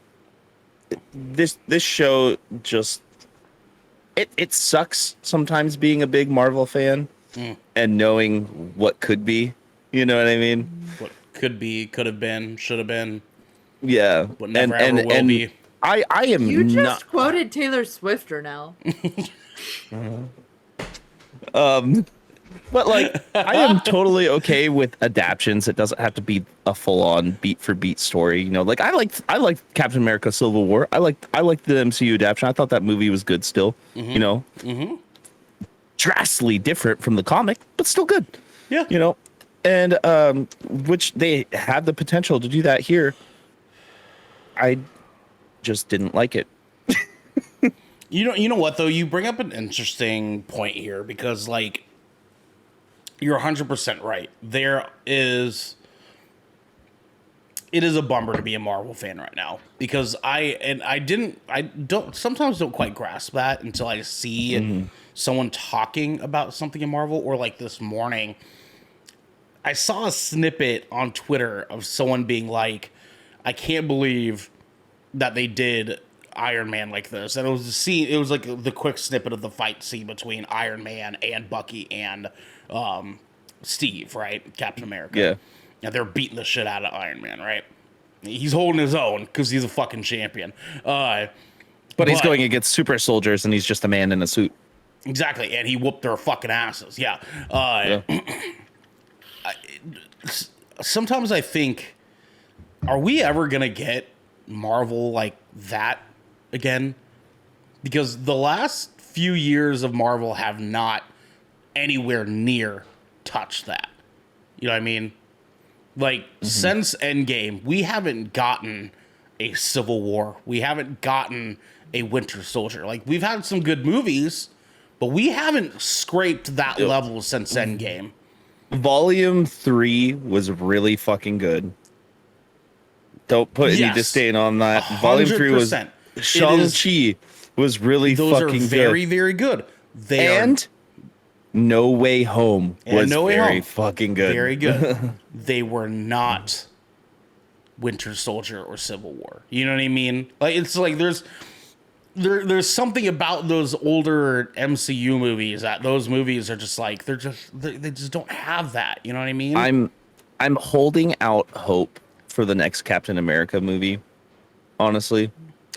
this show just it sucks sometimes being a big Marvel fan and knowing what could be. You know what I mean? What could be, could have been, should have been, Yeah. what never ever will be. I am You not just quoted Taylor Swifter now. but like I am totally okay with adaptions. It doesn't have to be a full-on beat for beat story. You know, like I liked Captain America Civil War. I liked the MCU adaptation. I thought that movie was good still. You know. Drastically different from the comic, but still good. Yeah. You know. And which they had the potential to do that here. I just didn't like it. You know what though? You bring up an interesting point here, because like you're 100% right. It is a bummer to be a Marvel fan right now, because I don't sometimes don't quite grasp that until I see someone talking about something in Marvel. Or like this morning, I saw a snippet on Twitter of someone being like, I can't believe that they did Iron Man like this. And it was the scene, it was like the quick snippet of the fight scene between Iron Man and Bucky and Steve, right? Captain America. Yeah. And they're beating the shit out of Iron Man, right? He's holding his own because he's a fucking champion. But he's going against super soldiers and he's just a man in a suit. Exactly. And he whooped their fucking asses. Yeah. Sometimes I think, are we ever going to get Marvel like that again? Because the last few years of Marvel have not anywhere near touched that. You know what I mean? Like, since Endgame, we haven't gotten a Civil War. We haven't gotten a Winter Soldier. Like, we've had some good movies, but we haven't scraped that level since Endgame. Volume 3 was really fucking good. Don't put any disdain on that. 100%. Volume 3 was Shang-Chi was really Those fucking are very, good. very good. And No Way Home was No Way very Home. fucking good. Very good. They were not Winter Soldier or Civil War. You know what I mean? Like, it's like there's something about those older MCU movies that those movies are just like they just don't have that. You know what I mean? I'm holding out hope for the next Captain America movie. Honestly.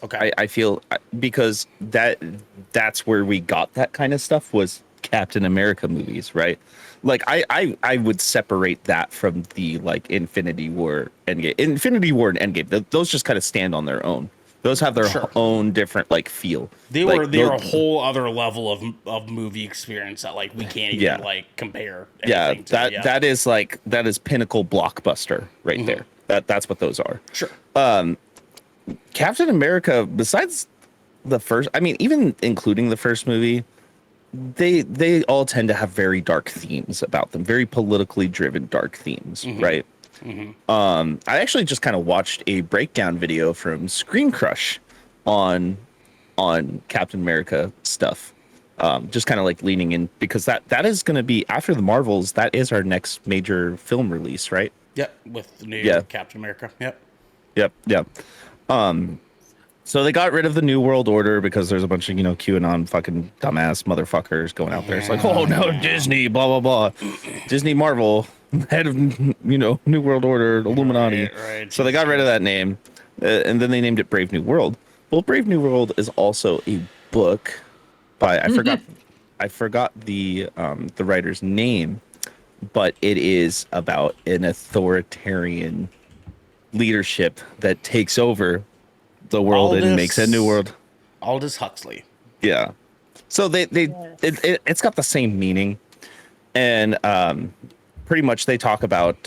Okay. I feel because that's where we got that kind of stuff was Captain America movies, right? Like I would separate that from the like Infinity War Endgame. Infinity War and Endgame, those just kind of stand on their own. Those have their own different like feel. They were a whole other level of movie experience that like we can't even like compare. Yeah, To. that is pinnacle blockbuster right there. That's what those are. Sure. Captain America, besides the first, I mean, even including the first movie, they all tend to have very dark themes about them, very politically driven dark themes, right? I actually just kind of watched a breakdown video from Screen Crush on Captain America stuff. Just kind of like leaning in because that is going to be after the Marvels. That is our next major film release, right? Yep, with the new Captain America. Yep. So they got rid of the New World Order because there's a bunch of, QAnon fucking dumbass motherfuckers going out there. It's like, oh no, Disney, blah, blah, blah. Disney Marvel, head of, New World Order, Illuminati. Right. So they got rid of that name. And then they named it Brave New World. Well, Brave New World is also a book by, I forgot the writer's name, but it is about an authoritarian leadership that takes over the world and makes a new world. Aldous Huxley. Yeah. So it's got the same meaning. and pretty much they talk about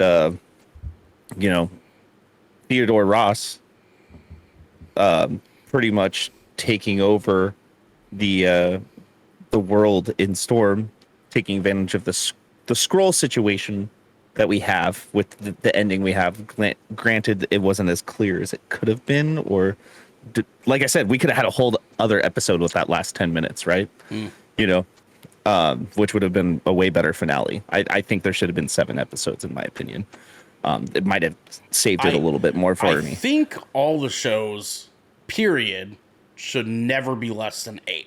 you know, Theodore Ross pretty much taking over the world in Storm, taking advantage of the scroll situation that we have with the ending we have. Granted, it wasn't as clear as it could have been, or like I said, we could have had a whole other episode with that last 10 minutes, right? You know, which would have been a way better finale. I think there should have been 7 episodes, in my opinion. It might have saved it a little bit more for me. I think all the shows, period, should never be less than 8.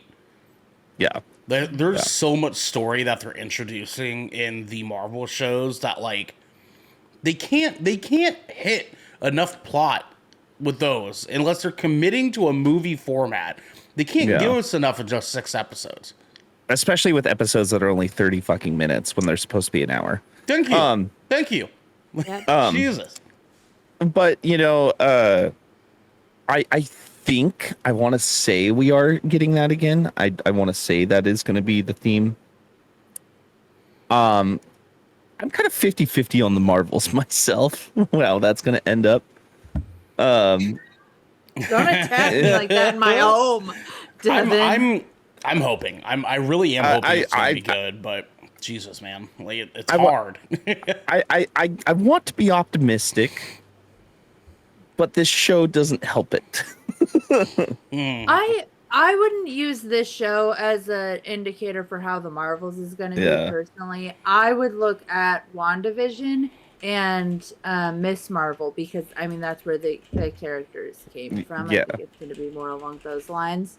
Yeah. There's so much story that they're introducing in the Marvel shows that, like, they can't hit enough plot with those unless they're committing to a movie format. They can't give us enough of just 6 episodes. Especially with episodes that are only 30 fucking minutes when they're supposed to be an hour. Thank you. Thank you. Jesus. But, you know, I think I want to say we are getting that again. I want to say that is going to be the theme. I'm kind of 50-50 on the Marvels myself. Wow, that's going to end up. Don't attack me like that in my home, Devin. I'm hoping. I really am hoping it's going to be good, but Jesus, man. Like, it's hard. I want to be optimistic, but this show doesn't help it. I wouldn't use this show as an indicator for how the Marvels is going to be personally. I would look at WandaVision and Miss Marvel, because I mean that's where the characters came from. I think it's going to be more along those lines.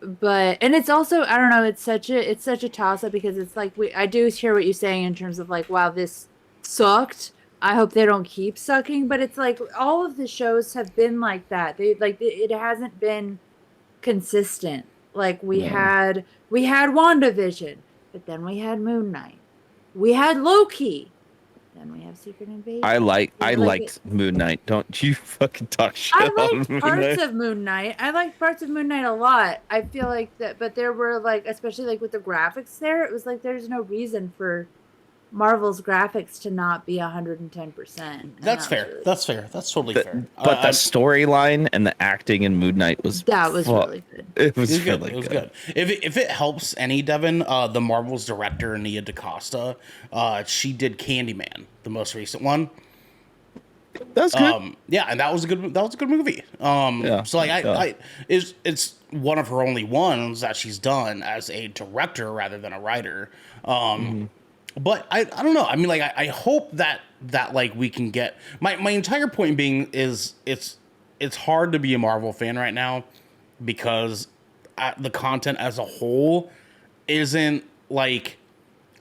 But and it's also, I don't know, it's such a toss up, because it's like I do hear what you're saying in terms of like, wow, this sucked. I hope they don't keep sucking, but it's like all of the shows have been like that. It hasn't been consistent. Like we had WandaVision, but then we had Moon Knight. We had Loki. Then we have Secret Invasion. I liked Moon Knight. Don't you fucking talk shit. I liked parts of Moon Knight. I liked parts of Moon Knight a lot. I feel like that, but there were like, especially like with the graphics there, it was like there's no reason for Marvel's graphics to not be 110%. That's fair. That's fair. That's totally fair. But the storyline and the acting in Moon Knight was really good. It was good. really It was good. If it helps any, Devin, the Marvel's director Nia DaCosta, she did Candyman, the most recent one. That's good. Yeah, and that was a good movie. So like it's one of her only ones that she's done as a director rather than a writer. But I don't know. I mean, like, I hope that like we can get my entire point being is it's hard to be a Marvel fan right now because the content as a whole isn't like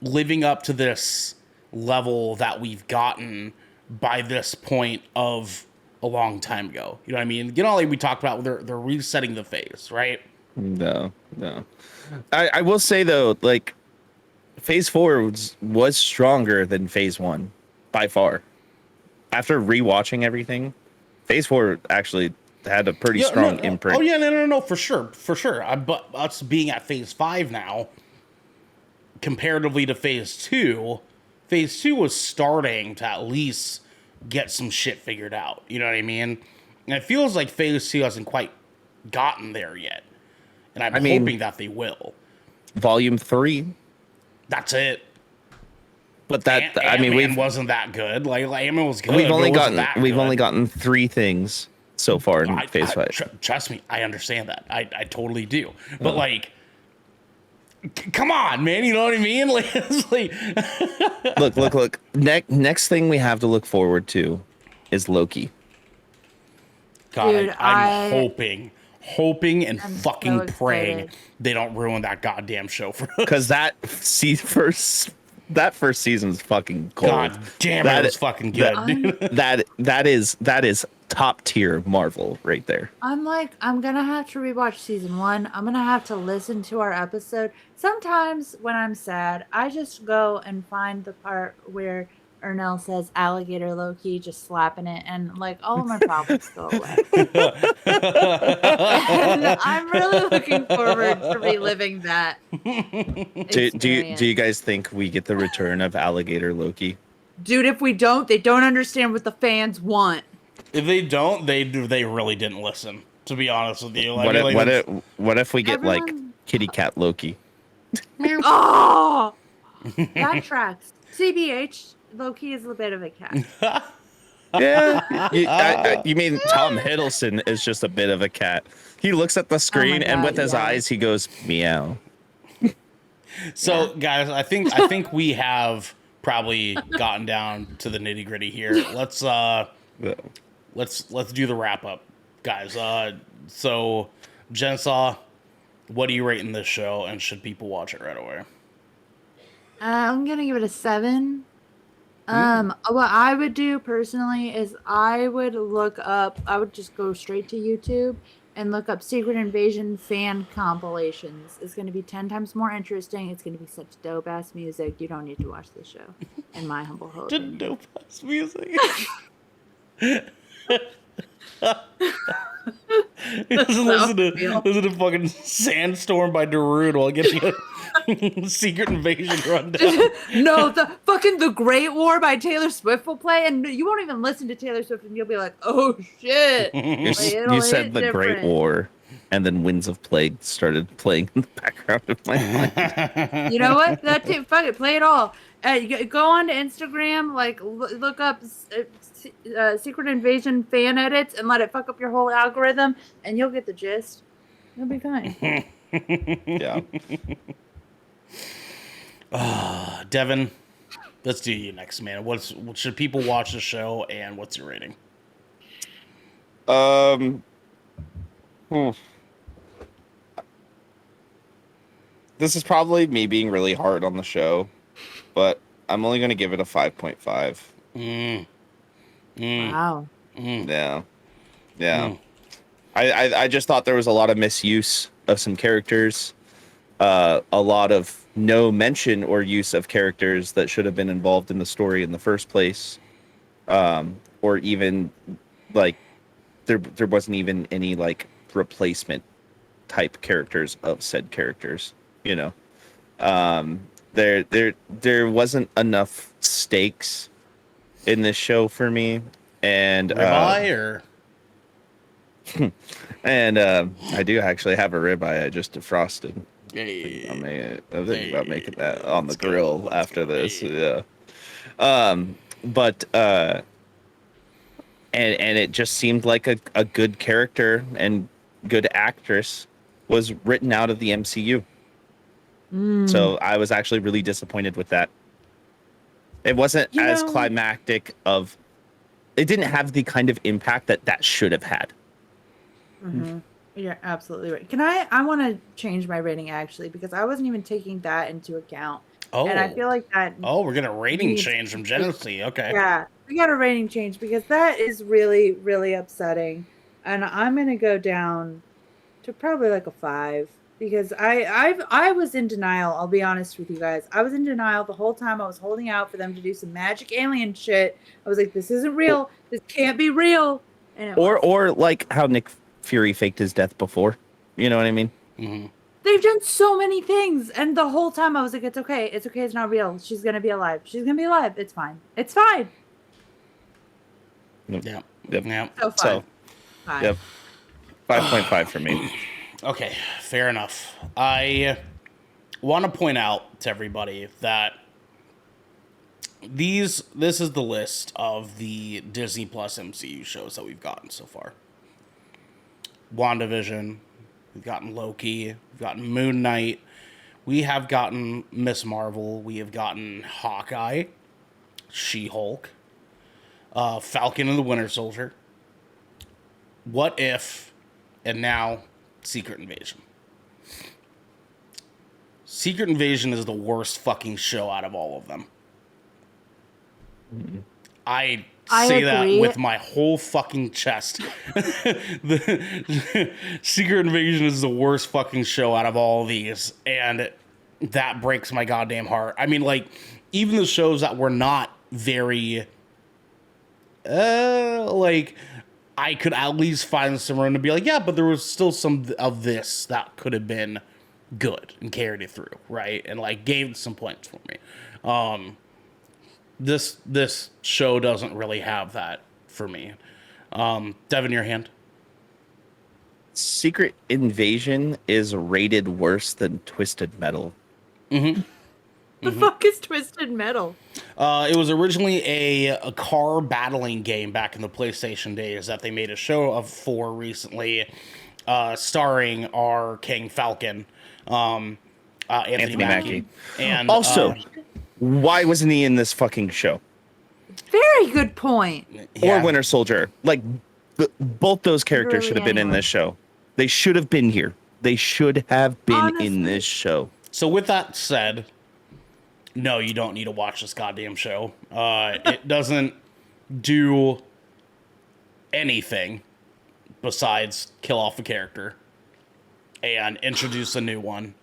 living up to this level that we've gotten by this point of a long time ago. You know what I mean? You know, like we talked about, they're resetting the phase, right? No. I will say though, like, Phase 4 was stronger than Phase 1 by far. After rewatching everything, Phase 4 actually had a pretty strong imprint. Oh yeah, no, for sure. But us being at Phase 5 now, comparatively to Phase 2, Phase 2 was starting to at least get some shit figured out. You know what I mean? And it feels like Phase 2 hasn't quite gotten there yet. And I'm hoping that they will. Volume 3. That's it. But that Ant-Man wasn't that good. Like Ant-Man was good. We've only gotten 3 things so far in Phase 5. Trust me, I understand that. I totally do. But like, come on, man. You know what I mean? Like, it's like look. Next thing we have to look forward to is Loki. God, Dude, I'm hoping and fucking so praying they don't ruin that goddamn show for us. Because that first season is fucking cold. God damn it, was fucking good, dude. That is top tier Marvel right there. I'm gonna have to rewatch season 1. I'm gonna have to listen to our episode. Sometimes when I'm sad, I just go and find the part where Ernell says alligator Loki, just slapping it, and like all of my problems go away. And I'm really looking forward to reliving that Do you guys think we get the return of alligator Loki? Dude, if we don't, they don't understand what the fans want. If they don't, they really didn't listen. To be honest with you, What if we get like kitty cat Loki? Oh, that tracks. CBH, Loki is a bit of a cat. Yeah, you mean Tom Hiddleston is just a bit of a cat. He looks at the screen and with his eyes he goes meow. So guys, I think we have probably gotten down to the nitty gritty here. Let's do the wrap up, guys. So Jensaw, what are you rating this show, and should people watch it right away? I'm gonna give it a 7. What I would do personally is I would just go straight to YouTube and look up Secret Invasion fan compilations. It's going to be 10 times more interesting. It's going to be such dope ass music. You don't need to watch the show, in my humble opinion. Dope ass music. listen to fucking Sandstorm by Darude while getting a Secret Invasion rundown. No, the Great War by Taylor Swift will play, and you won't even listen to Taylor Swift, and you'll be like, "Oh shit!" You said the Great War, and then Winds of Plague started playing in the background of my mind. You know what? Fuck it, play it all. Go on to Instagram, like look up Secret Invasion fan edits, and let it fuck up your whole algorithm, and you'll get the gist. You'll be fine. Yeah. Devin, let's do you next, man. What should people watch the show, and what's your rating? This is probably me being really hard on the show, but I'm only going to give it a 5.5. Wow. Yeah. I just thought there was a lot of misuse of some characters, a lot of no mention or use of characters that should have been involved in the story in the first place, or even like there wasn't even any like replacement type characters of said characters. You know, there wasn't enough stakes in this show for me, and and I do actually have a ribeye I just defrosted. I'm thinking about making that on the grill after this. Yeah. But and it just seemed like a good character and good actress was written out of the MCU. So I was actually really disappointed with that. It wasn't as climactic of. It didn't have the kind of impact that should have had. Mm-hmm. You're absolutely right. I want to change my rating actually, because I wasn't even taking that into account. Oh. And I feel like that. Oh, we're gonna rating change from Genesee. Okay. Yeah, we got a rating change because that is really, really upsetting. And I'm gonna go down to probably like a 5 because I was in denial. I'll be honest with you guys. I was in denial the whole time. I was holding out for them to do some magic alien shit. I was like, this isn't real. This can't be real. And or like how Nick Fury faked his death before. You know what I mean? Mm-hmm. They've done so many things, and the whole time I was like, it's okay. It's okay. It's not real. She's gonna be alive. She's gonna be alive. It's fine. It's fine. Yep. So fine. Yep. 5.5 for me. Okay, fair enough. I want to point out to everybody that this is the list of the Disney Plus MCU shows that we've gotten so far. WandaVision, we've gotten Loki, we've gotten Moon Knight, we have gotten Miss Marvel, we have gotten Hawkeye, She-Hulk, Falcon and the Winter Soldier, What If, and now Secret Invasion. Secret Invasion is the worst fucking show out of all of them. I say that with my whole fucking chest. The Secret Invasion is the worst fucking show out of all of these, and that breaks my goddamn heart. I mean, like, even the shows that were not very like I could at least find some room to be like, yeah, but there was still some of this that could have been good and carried it through, right? And like gave some points for me. This show doesn't really have that for me. Devin, your hand. Secret Invasion is rated worse than Twisted Metal. The fuck is Twisted Metal? It was originally a car battling game back in the PlayStation days that they made a show of for recently, starring our King Falcon, Anthony Mackie. And Also, why wasn't he in this fucking show? Very good point. Or Winter Soldier? Like, both those characters Really should have been in anyone. this show. They should have been here. They should have been in Honestly. this show. So with that said, no, you don't need to watch this goddamn show. It doesn't do anything besides kill off a character and introduce a new one.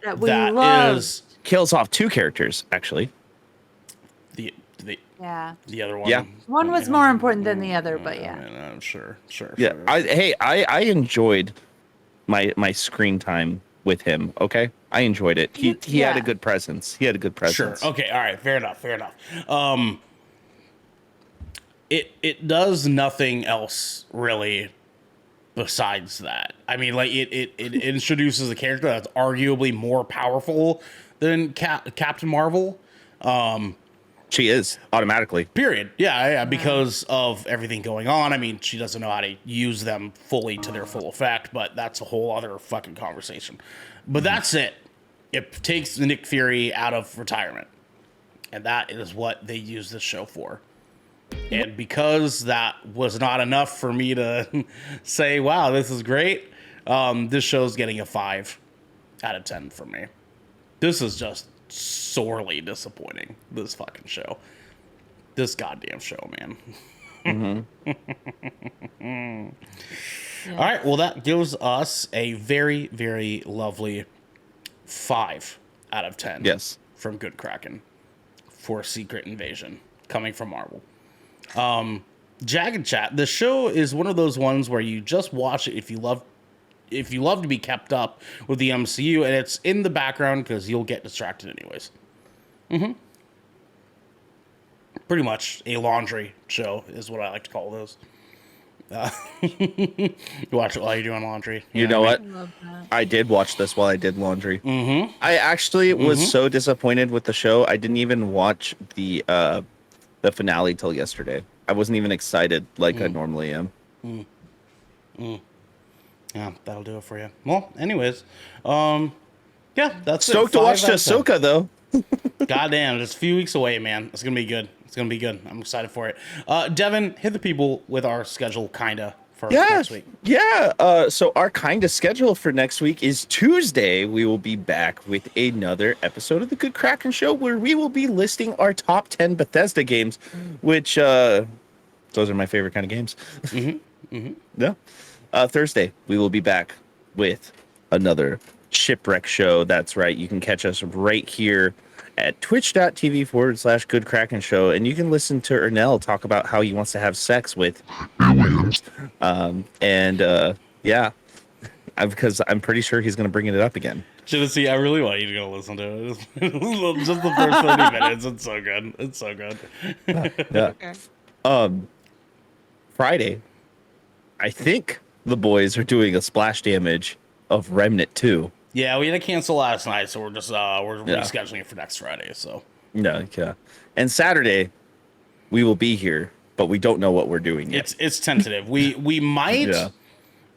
That we That love. is Kills off two characters, actually. the Yeah. the other one. Yeah. One was more important than the other, but yeah. Sure. Yeah, I enjoyed my screen time with him. Okay, I enjoyed it. He had a Yeah. good presence. He had a good Sure. presence. Okay. All right. Fair enough. It does nothing else really besides that. I mean, like it introduces a character that's arguably more powerful than Captain Marvel. She is automatically. Period. Yeah, because of everything going on. I mean, she doesn't know how to use them fully to their full effect, but that's a whole other fucking conversation. But that's it. It takes Nick Fury out of retirement. And that is what they use this show for. And because that was not enough for me to say, wow, this is great, this show's getting a 5 out of 10 for me. This is just sorely disappointing, this fucking show. This goddamn show, man. All right, well, that gives us a very, very lovely 5 out of 10. Yes. From Good Kraken for Secret Invasion coming from Marvel. Jagged Chat, the show is one of those ones where you just watch it if you love to be kept up with the MCU, and it's in the background because you'll get distracted anyways. Pretty much a laundry show is what I like to call those. You watch it while you're doing laundry. You know what? I love that. I did watch this while I did laundry. I actually was so disappointed with the show. I didn't even watch the finale till yesterday. I wasn't even excited like I normally am. Yeah, that'll do it for you. Well, anyways, yeah, that's Stoked to watch Ahsoka though. Goddamn, it's a few weeks away, man. It's gonna be good. It's gonna be good. I'm excited for it. Devin, hit the people with our schedule, kinda, for next week. Yeah. So our kind of schedule for next week is Tuesday. We will be back with another episode of the Good Kraken Show, where we will be listing our top 10 Bethesda games, which those are my favorite kind of games. Yeah. Thursday, we will be back with another Shipwreck Show. That's right. You can catch us right here at twitch.tv/Good Kraken Show. And you can listen to Ernell talk about how he wants to have sex with aliens. Yeah, because I'm pretty sure he's going to bring it up again. See, I really want you to go listen to it. Just the first 30 minutes. It's so good. It's so good. Yeah. Okay. Friday, I think the boys are doing a splash damage of Remnant 2. Yeah, we had to cancel last night, so we're just we're rescheduling it for next Friday. So No, yeah. And Saturday, we will be here, but we don't know what we're doing yet. it's tentative. We might, Yeah.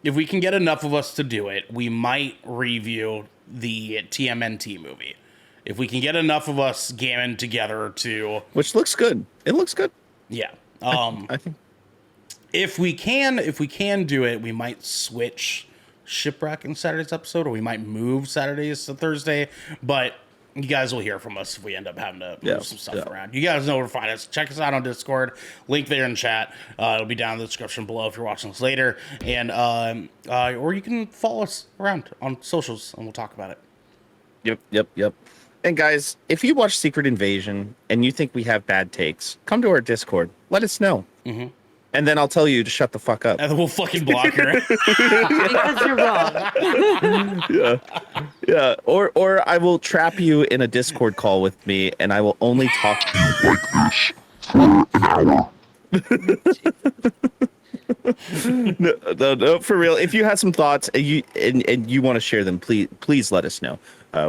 if we can get enough of us to do it, we might review the TMNT movie. If we can get enough of us gamming together to, Which looks good. It looks good. yeah. I think. If we can do it, we might switch Shipwreck in Saturday's episode, or we might move Saturdays to Thursday. But you guys will hear from us if we end up having to move some stuff around. You guys know where to find us. Check us out on Discord. Link there in chat. It'll be down in the description below if you're watching this later. And or you can follow us around on socials, and we'll talk about it. Yep. And guys, if you watch Secret Invasion and you think we have bad takes, come to our Discord. Let us know. Mm-hmm. And then I'll tell you to shut the fuck up. And then we'll fucking block her. Because you're wrong. Yeah. Or I will trap you in a Discord call with me, and I will only talk to you like this for an hour. No, for real. If you have some thoughts and you want to share them, please let us know.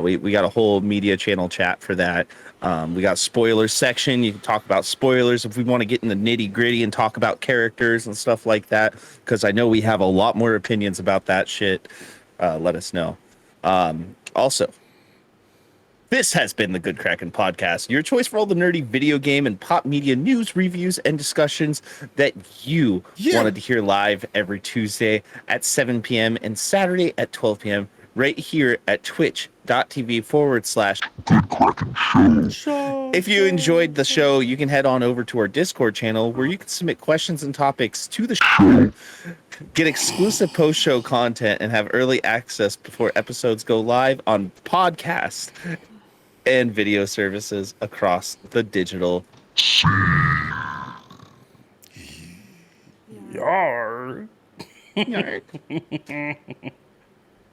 We got a whole media channel chat for that. We got spoilers section. You can talk about spoilers if we want to get in the nitty gritty and talk about characters and stuff like that. Because I know we have a lot more opinions about that shit. Let us know. Also, this has been the Good Kraken Podcast, your choice for all the nerdy video game and pop media news, reviews, and discussions that you wanted to hear live every Tuesday at 7 p.m. and Saturday at 12 p.m. right here at Good Kraken Show. If you enjoyed the show, you can head on over to our Discord channel where you can submit questions and topics to the show, get exclusive post-show content, and have early access before episodes go live on podcast and video services across the digital. Yar. You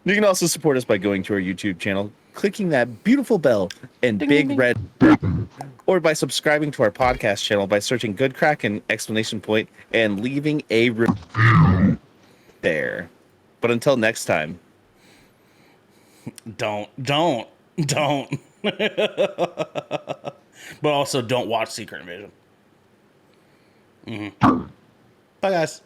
can also support us by going to our YouTube channel, clicking that beautiful bell and big red button, or by subscribing to our podcast channel by searching Good Kraken ! And leaving a review there. But until next time, Don't. But also don't watch Secret Invasion. Bye, guys.